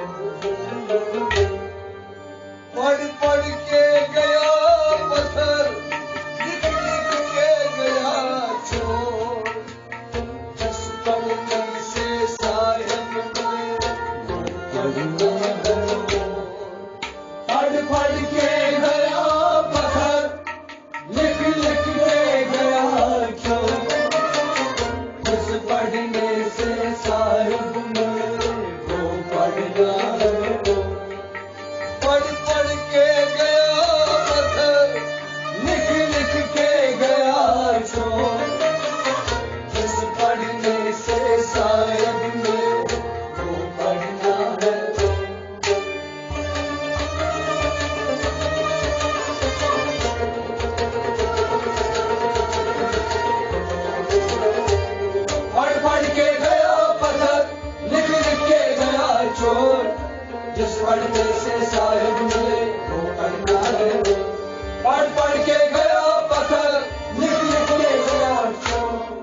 पढ़ पढ़ के गया पत्थर, लिख लिख के गया चोर। जिस पढ़ने से साहिब में पढ़ना है वो। पढ़ पढ़ के गया पत्थर, लिख लिख के गया चोर। जिस पढ़ने से साहिब में वो पढ़ना है वो। पढ़ पढ़ के गया पत्थर, लिख लिख के गया चोर। जिस पढ़ने से साहिब में वो पढ़ना है वो। पढ़ पढ़ के गया पत्थर, लिख लिख के गया चोर। जिस पढ़ने से साहिब मिले वो पढ़ना है वो। पढ़ पढ़ के गया पत्थर, लिख लिख के गया चोर।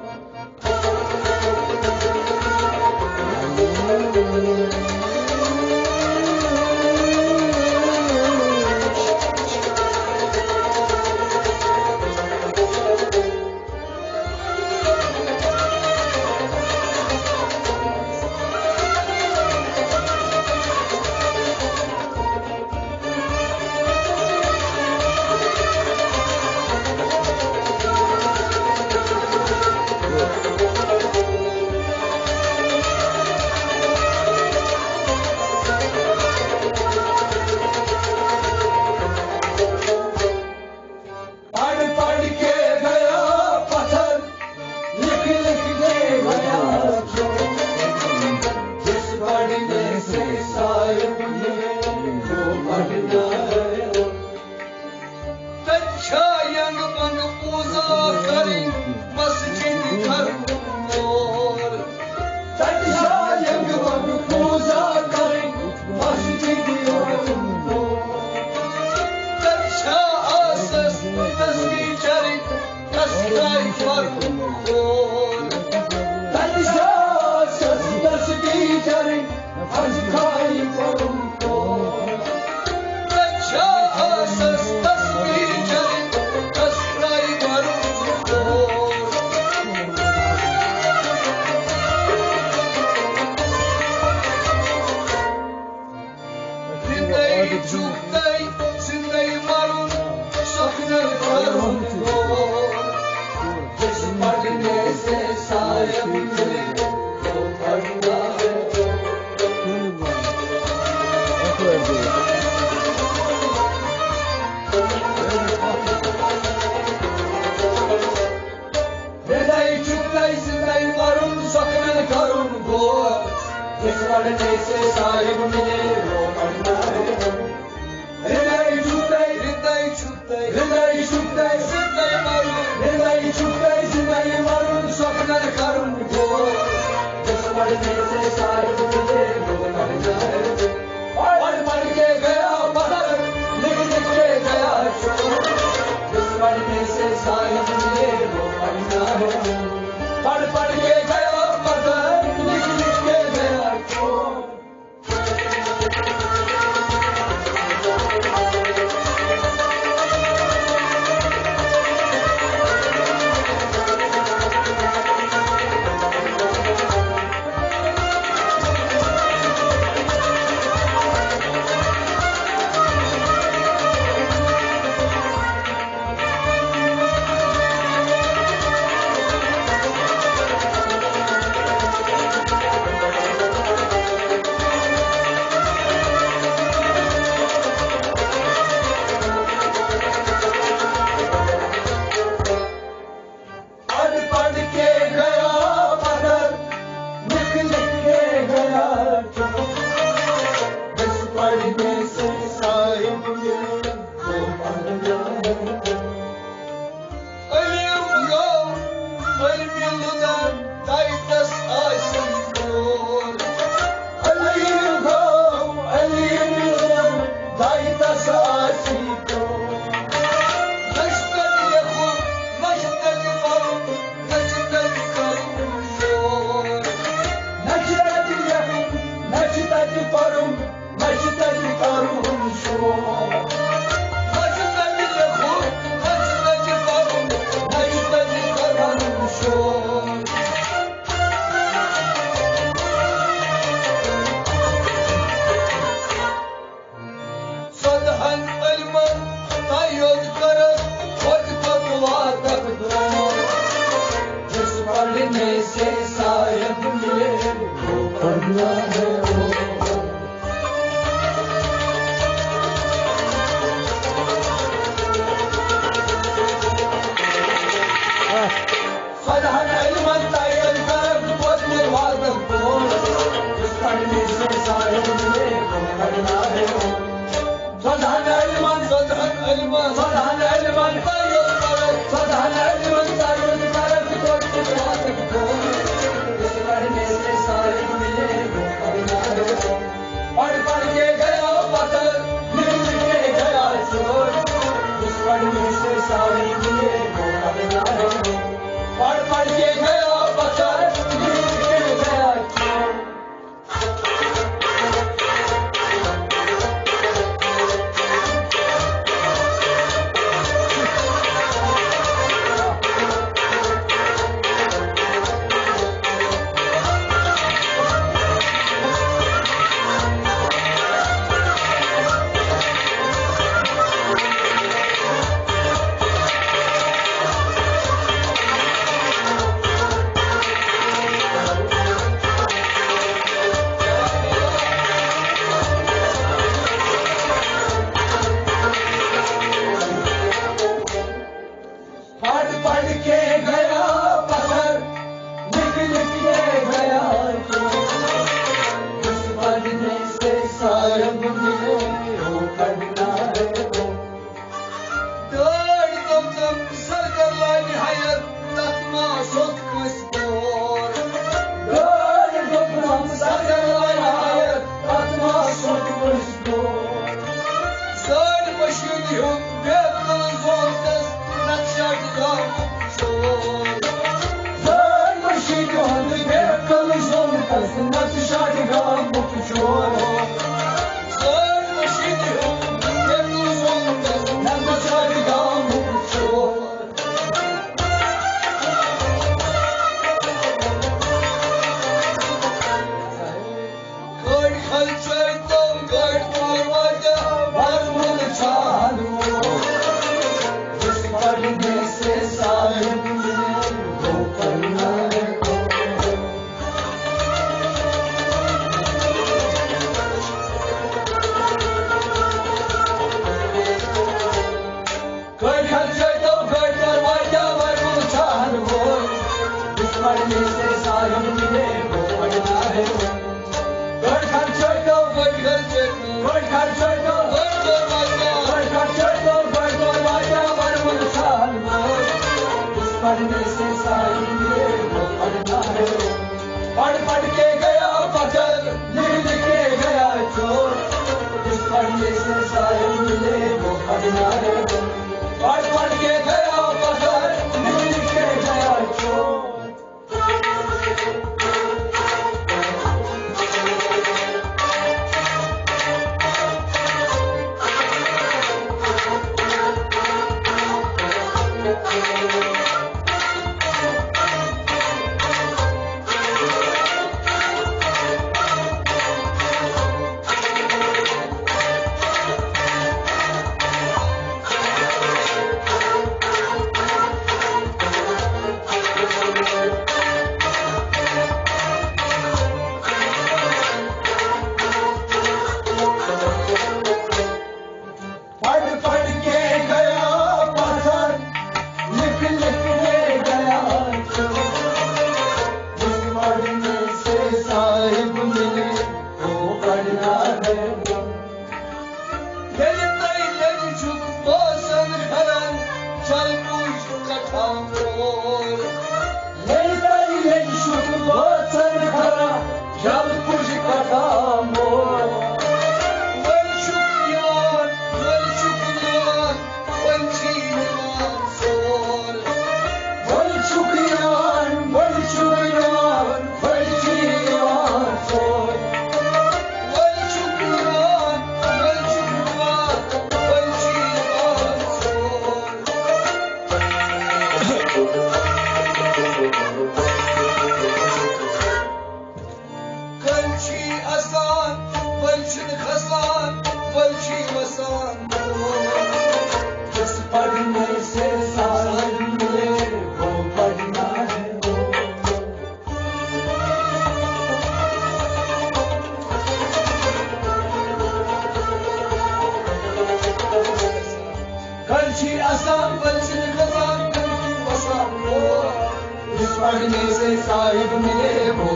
पढ़ पढ़ के गया पत्थर, लिख लिख के गया चोर। जिस पढ़ने से साहिब में वो पढ़ना है वो। तच्छा यंग बंग पूजा करी मस्जिद घर मोर। तच्छा यंग बंग पूजा करी मस्जिद घर मोर। तच्छा आसस तस्वीर चरी कसराई फर्क मोर। तच्छा आसस तस्वीर चरी कसराई फर्क मोर। तच्छा आसस तस्वीर चरी कसराई फर्क मोर। Zindayı çuktay, zindayı marun, sakınır karun kor. Jiss पढ़ने से साहिब मिले वो पढ़ना है वो। Zindayı çuktay, zindayı marun, sakınır karun kor. जिस पढ़ने से साहिब मिले वो पढ़ना है वो। हृदय छूटे, हृदय छूटे, हृदय छूटे, हृदय मारून, हृदय छूटे, हृदय मारून, स्वप्न करुण को। जिस पढ़ने से साहिब मिले वो पढ़ना है वो। पढ़ पढ़ के गया पत्थर, लिख लिख के गया चोर। जिस पढ़ने से साहिब मिले वो पढ़ना है वो। पढ़ पढ़ के गया पत्थर, लिख लिख के गया चोर। Parum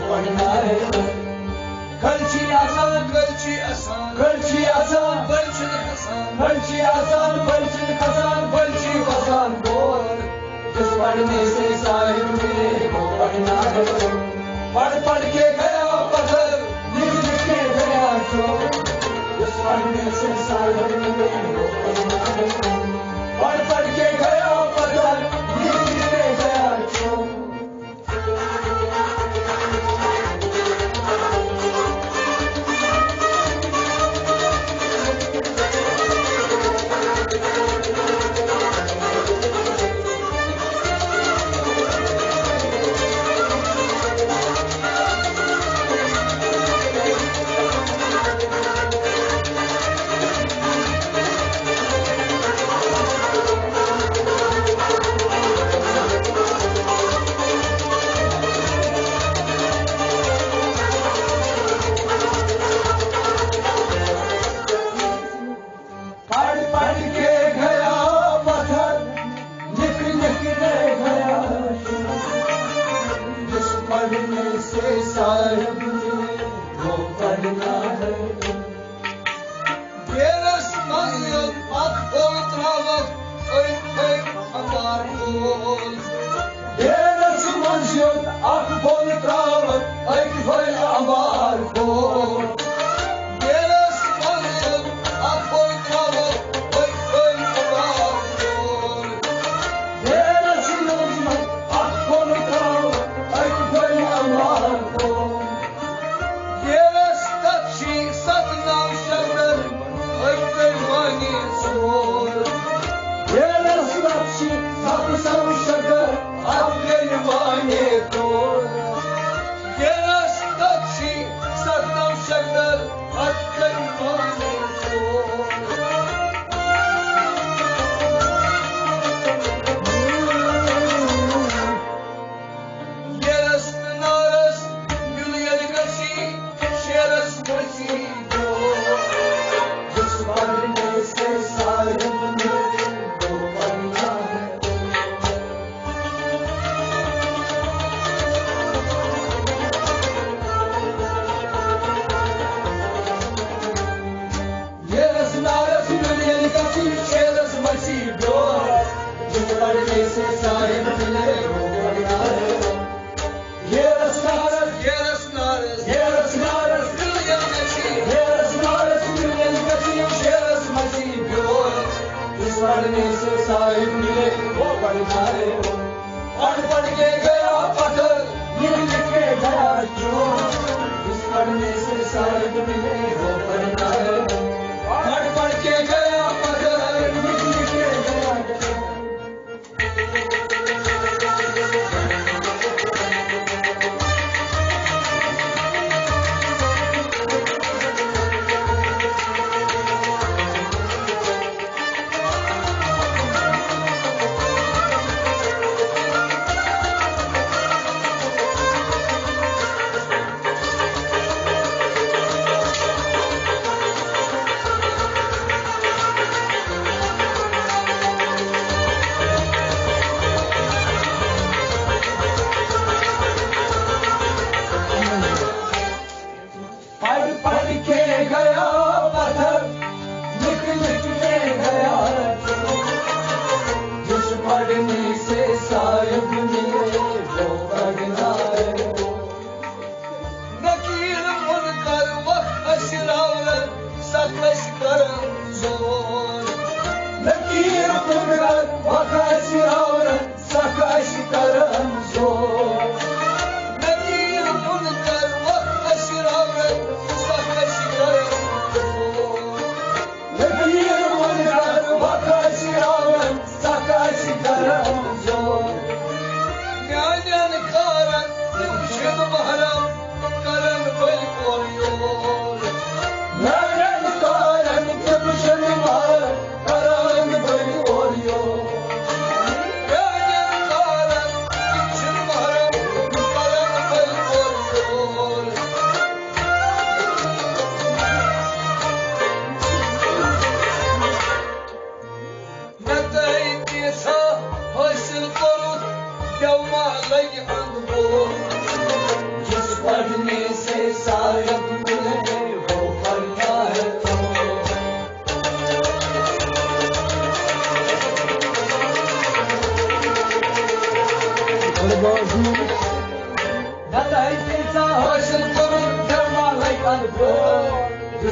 पढ़ना है खर्ची आसान खर्ची आसान खर्ची आसान बलचिन खसान खर्ची आसान बलचिन खसान बलची खसान बोल जिस पढ़ने से साहिब मिले वो पढ़ना है पढ़ पढ़ के गया पत्थर लिख लिख के गया चोर जिस पढ़ने से साहिब मिले वो पढ़ना है पढ़ पढ़ के गया पत्थर लिख लिख के गया चोर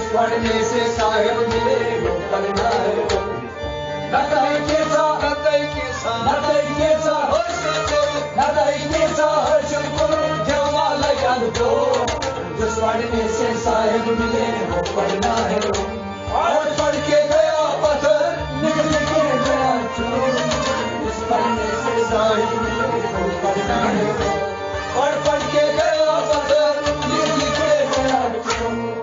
पढ़ने से साहेब मिले वो पढ़ना है नदाई केसा हर्षम करो जमाला याद को जिस पढ़ने से साहेब मिले वो पढ़ना है और पढ़ के गया पत्थर निकल के गया चोर जिस पढ़ने से साहेब मिले वो पढ़ना है पढ़ के गया पत्थर निकल के गया चोर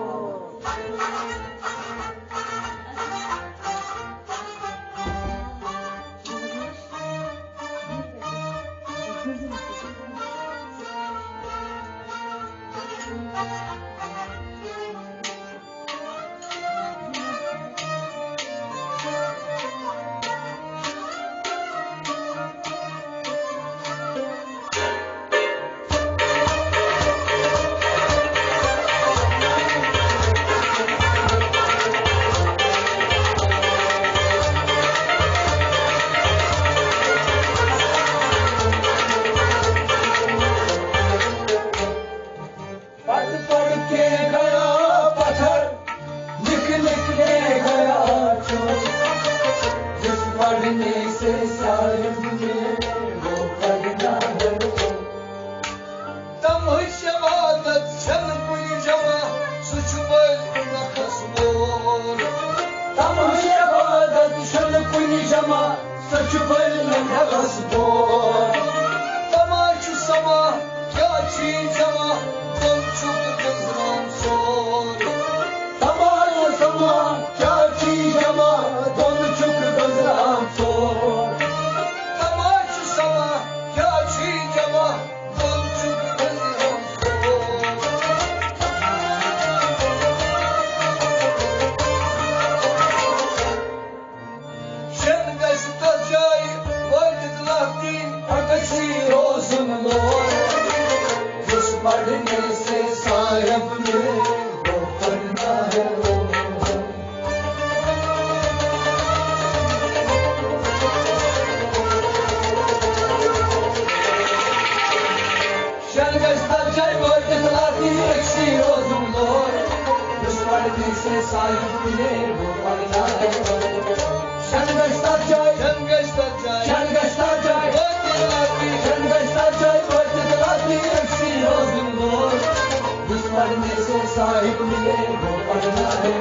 साहिब मिले वो पढ़ना है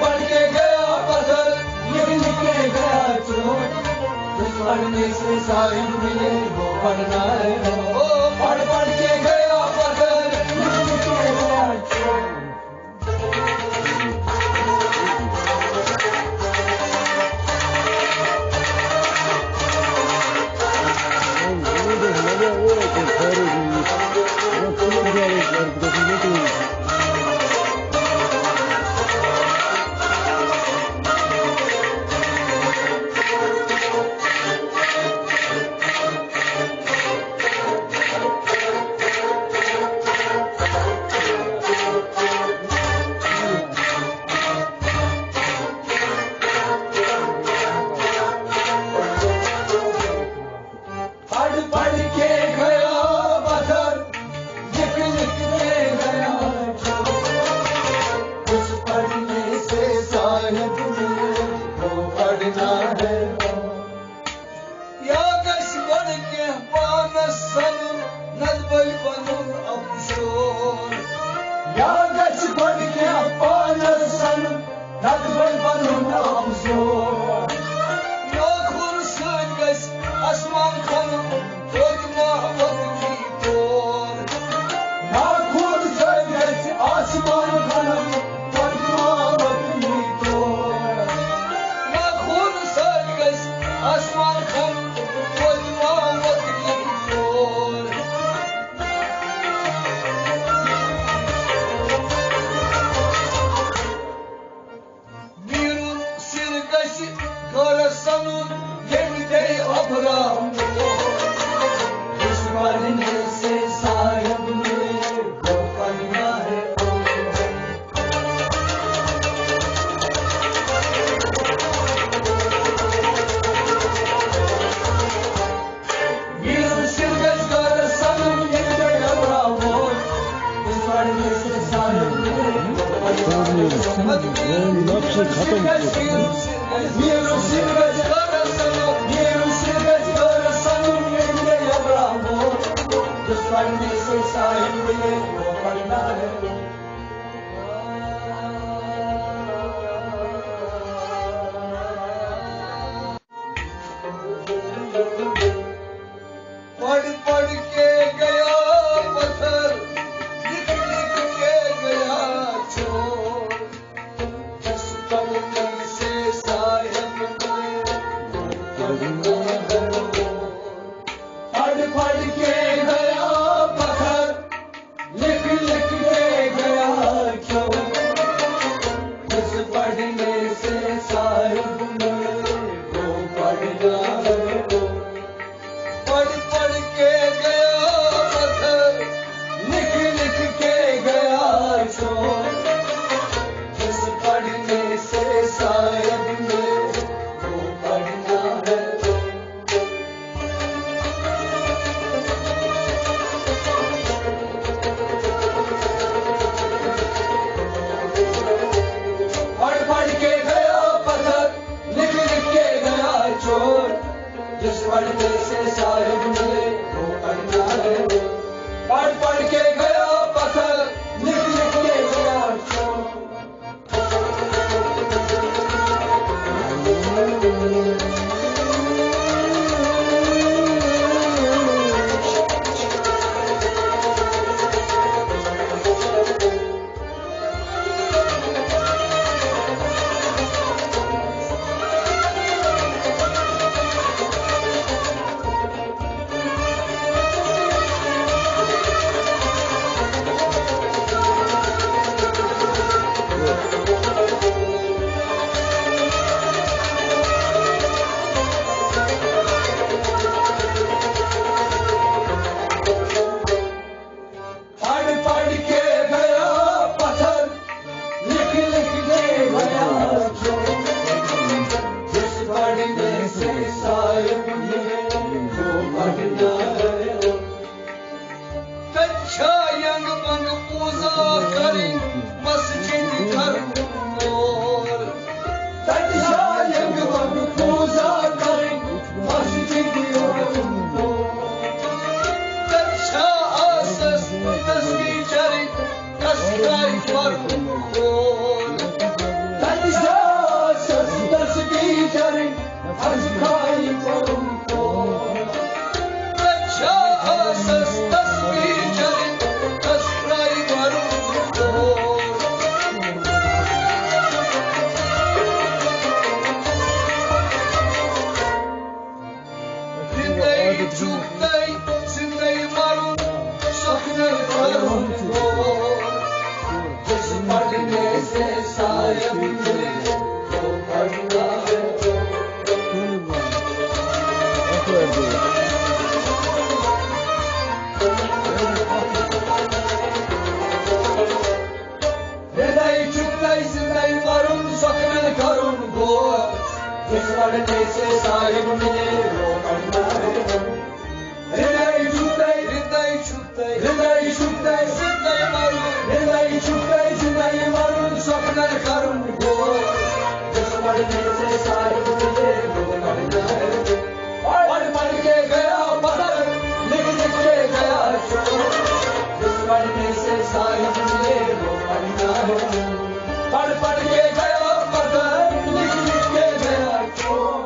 पढ़ के गया पत्थर निकल के गया चोर जिस पढ़ने से साहिब मिले वो पढ़ना है पढ़ के गया पत्थर निकल के गया चोर नक्शे खत्म पढ़ पढ़ के गया पत्थर, लिख लिख के गया छोर, जिस पढ़ने से साहिब ने पढ़ना है वो। पढ़ पढ़ के गया पत्थर, लिख लिख के गया छोर, जिस पढ़ने से साहिब ने वो पढ़ना है वो। पढ़ पढ़ के गया पत्थर, लिख लिख के गया छोर, जिस पढ़ने से साहिब ने वो पढ़ना है वो। पढ़ पढ़ के गया पत्थर, लिख लिख के गया छोर, जिस पढ़ने से साहिब ने वो पढ़ना है वो। पढ़ पढ़ के गया पत्थर, लिख लिख के गया छोर। पढ़ पढ़ के गया पत्थर, लिख लिख के गया छोर, जिस पढ़ने से साहिब ने वो पढ़ना है वो। कच्छा यंग बंग पूजा करें मस्जिद घर मोर, कच्छा यंग बंग पूजा करें मस्जिद घर मोर, कच्छा आसस तस्वीर चरें कसराई पर मोर, कच्छा आसस तस्वीर चरें कसराई पर मोर, कच्छा आसस तस्वीर चरें कसराई पर मोर। Zindayı çuktay, zindayı marun, sakne karun kor, जिस पढ़ने से साहिब ने वो पढ़ना है वो। Zindayı çuktay, zindayı marun, sakne karun kor, जिस पढ़ने से साहिब ने वो पढ़ना है वो। हृदय छुट्टै, हृदय छुट्टै, हृदय छुट्टै, हृदय मारून, हृदय छुट्टै, हृदय मारून, स्वप्न करून गोर, जिस पढ़ने से साहिब ने वो पढ़ना है वो। पढ़ पढ़ के गया पत्थर, लिख लिख के गया छोर, जिस पढ़ने से साहिब ने वो पढ़ना है वो। पढ़ पढ़ के गया पत्थर, लिख लिख के गया छोर।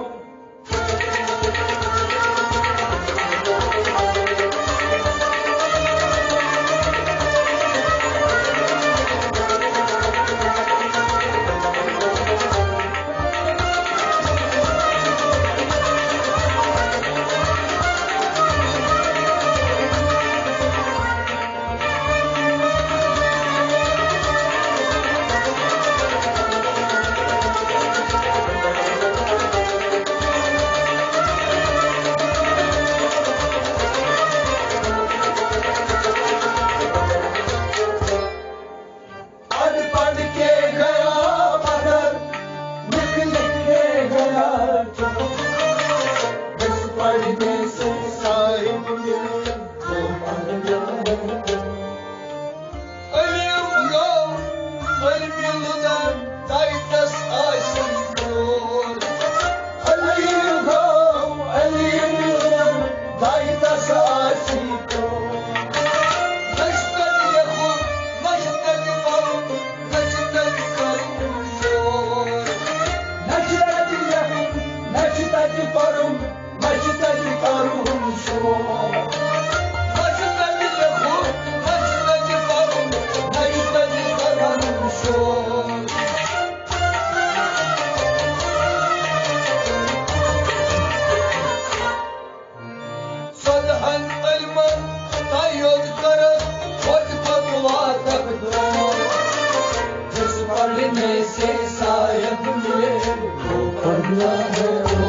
पढ़ने से शायद मिले वो पढ़ना है वो।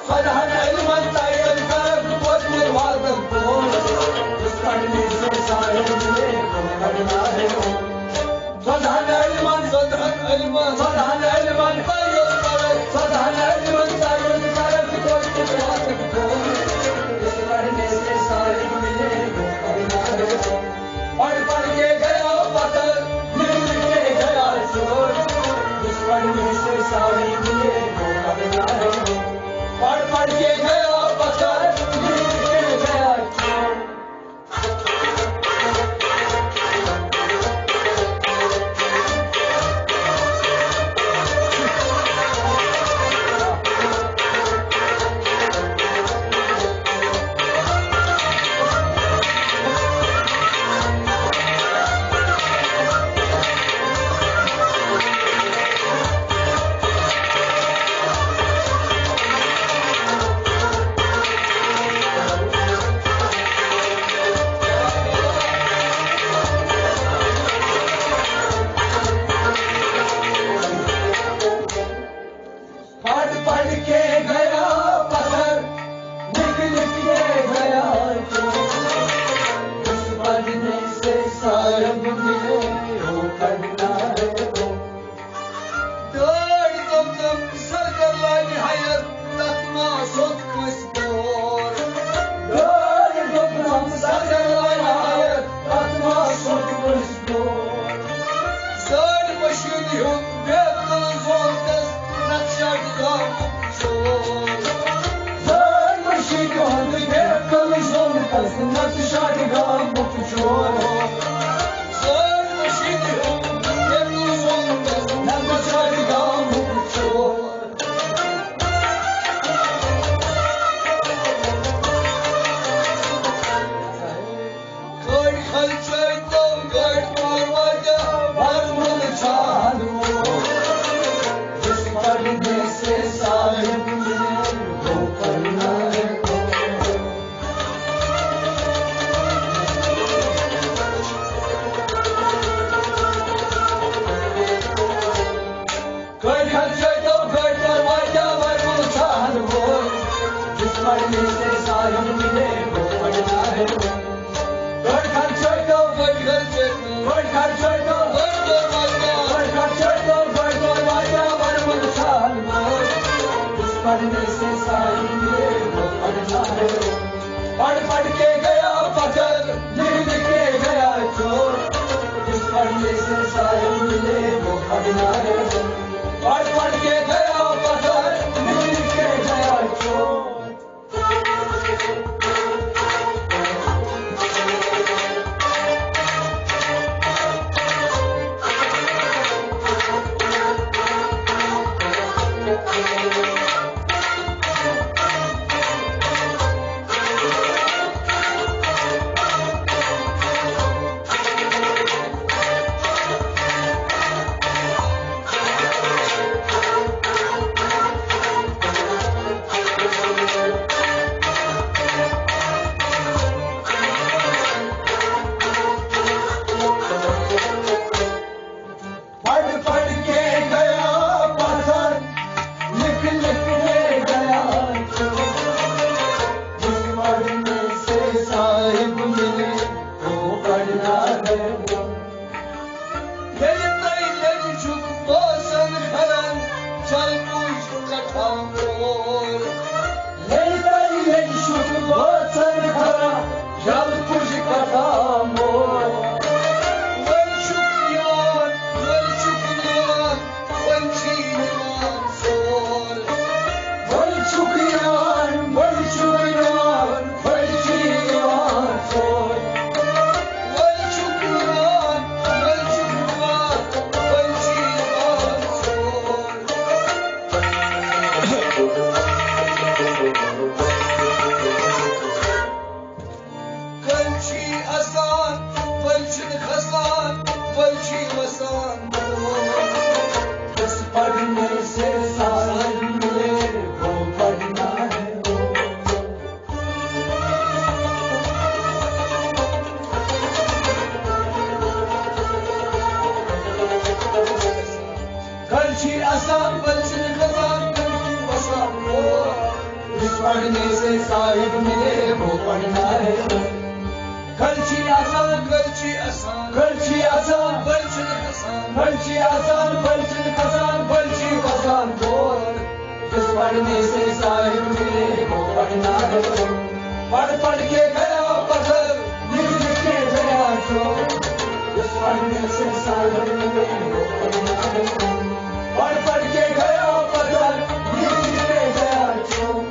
साधारण इल्मन तायद कर बहुत निर्वादन को उस पढ़ने से शायद मिले वो पढ़ना है वो। साधारण इल्मन तायद कर साधारण इल्मन तायद कर बहुत निर्वादन को उस पढ़ने से शायद मिले वो पढ़ना है वो। पढ़ के गया पत्थर लिख के गया चोर उस पढ़ने से शायद मिले वो पढ़ना है वो। पढ़ के गया पत्थर लिख के गया चोर। पढ़ के गया पत्थर लिख के गया चोर उस पढ़ने से शायद मिले वो पढ़ना है वो। दौड़ तुम सरकरला निहायत तत्मा सोत मस्बोर दौड़ तुम सरकरला निहायत तत्मा सोत मस्बोर। सर मशीन युग बेतल जोंतस नक्शा गाम चोर सर मशीन युग बेतल जोंतस नक्शा गाम चोर। सर मशीन युग बेतल जोंतस नक्शा गाम चोर। गड़ खलचर तो गड़ मारवाजा भरमुल चालू जिस पढ़ने से शायद मिले वो पढ़ना है वो। गड़ खलचर तो गड़ मारवाजा भरमुल चालू जिस पढ़ने से शायद मिले वो पढ़ना है वो। गड़ खलचर तो गड़ खलचर तो गड़ मारवाजा भरमुल चालू जिस पढ़ने से शायद मिले वो पढ़ना है वो। पढ़ के गया पत्थर लिख के गया चोर जिस पढ़ने से शायद मिले वो पढ़ना है वो। पढ़ के गया पत्थर लिख के गया चोर। पढ़ के गया पत्थर लिख के गया चोर जिस पढ़ने से शायद मिले वो पढ़ना है वो। यदि छुप बोसन खरन चल पूछ कठामोर यदि छुप बोसन खरन चल पूछ कठामोर। साहिब मिले वो पढ़ना है गलची आसान गलची आसान गलची आसान बलचन आसान गलची आसान बलचन आसान बलची आसान बोल जिस पढ़ने से साहिब मिले वो पढ़ना है पढ़ पढ़ के गया पत्थर लिख लिख के गया चोर जिस पढ़ने से साहिब मिले वो पढ़ना है पढ़ पढ़ के गया पत्थर लिख लिख के गया चोर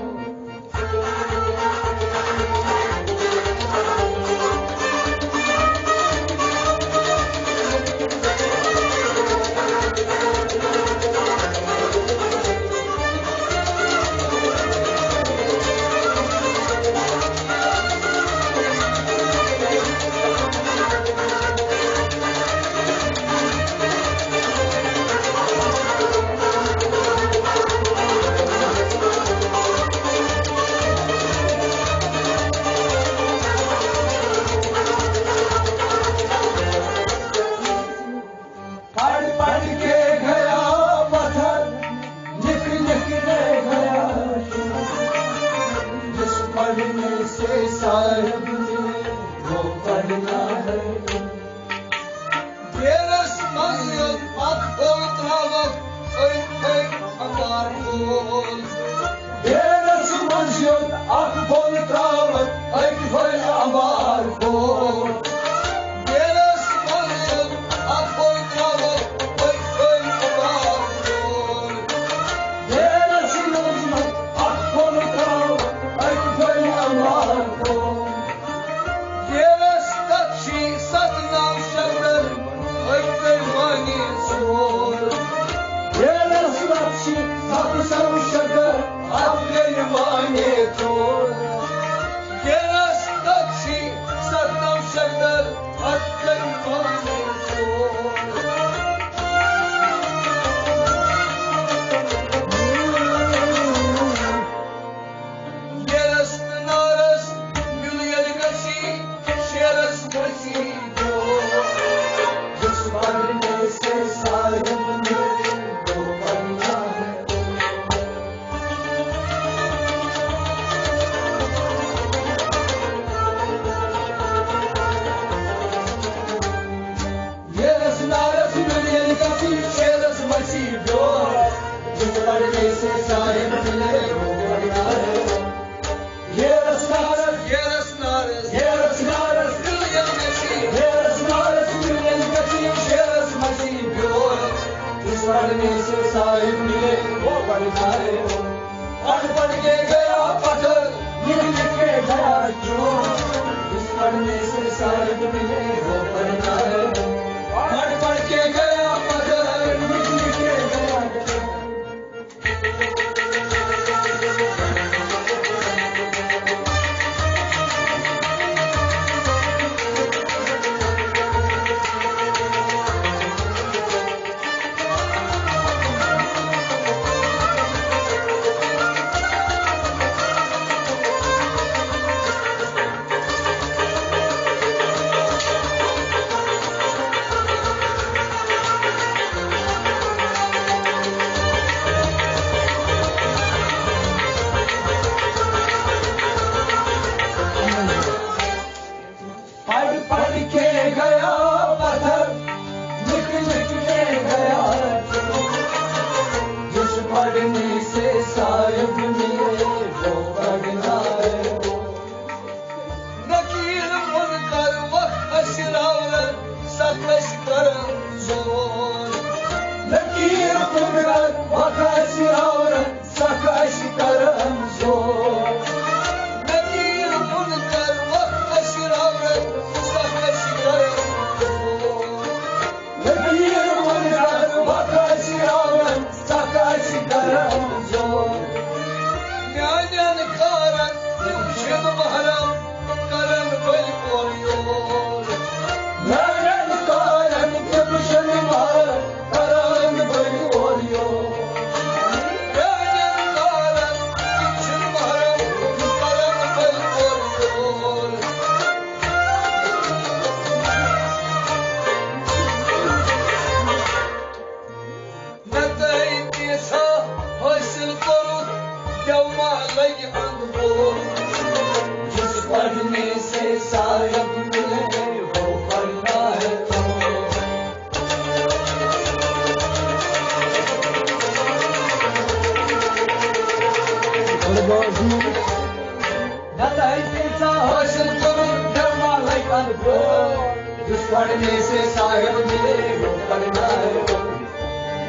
जिस पढ़ने से साहिब मिले वो पढ़ना है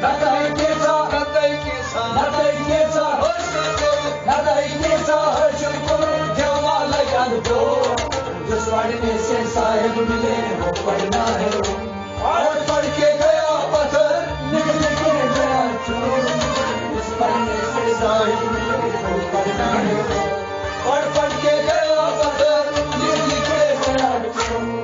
नदाई केसा हर्षम करो देवाला याद को जिस पढ़ने से साहिब मिले वो पढ़ना है और पढ़ के गया पत्थर निकल के गया चोर जिस पढ़ने से साहिब मिले वो पढ़ना है और पढ़ के गया पत्थर निकल के गया चोर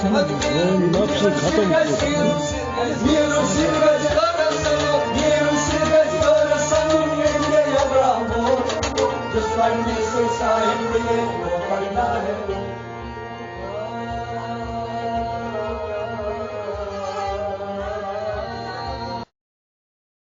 नक्शे खत्म जिस पर में से साहिब ये वो पढ़ना है